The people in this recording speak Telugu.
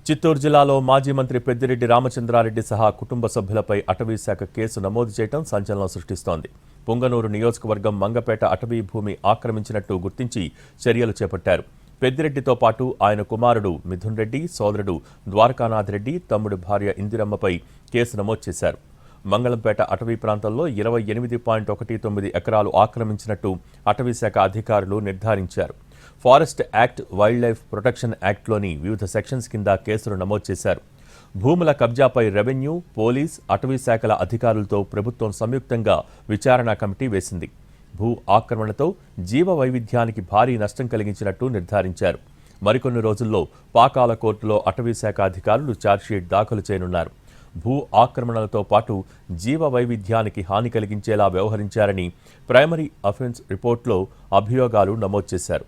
చిత్తూరు జిల్లాలో మాజీ మంత్రి పెద్దిరెడ్డి రామచంద్రారెడ్డి సహా కుటుంబ సభ్యులపై అటవీ శాఖ కేసు నమోదు చేయడం సంచలనం సృష్టిస్తోంది. పొంగనూరు నియోజకవర్గం మంగపేట అటవీ భూమి ఆక్రమించినట్టు గుర్తించి చర్యలు చేపట్టారు. పెద్దిరెడ్డితో పాటు ఆయన కుమారుడు మిథున్ రెడ్డి, సోదరుడు ద్వారకానాథ్ రెడ్డి, తమ్ముడి భార్య ఇందిరమ్మపై కేసు నమోదు చేశారు. మంగళంపేట అటవీ ప్రాంతంలో 28.19 ఎకరాలు ఆక్రమించినట్టు అటవీశాఖ అధికారులు నిర్ధారించారు. Forest act, wild life protection యాక్ట్లోని వివిధ సెక్షన్స్ కింద కేసులు నమోదు చేశారు. భూముల కబ్జాపై రెవెన్యూ, పోలీస్, అటవీ శాఖల అధికారులతో ప్రభుత్వం సంయుక్తంగా విచారణ కమిటీ వేసింది. భూ ఆక్రమణతో జీవ వైవిధ్యానికి భారీ నష్టం కలిగించినట్టు నిర్ధారించారు. మరికొన్ని రోజుల్లో పాకాల కోర్టులో అటవీ శాఖ అధికారులు ఛార్జ్షీట్ దాఖలు చేయనున్నారు. భూ ఆక్రమణలతో పాటు జీవ వైవిధ్యానికి హాని కలిగించేలా వ్యవహరించారని ప్రైమరీ అఫెన్స్ రిపోర్టులో అభియోగాలు నమోదు చేశారు.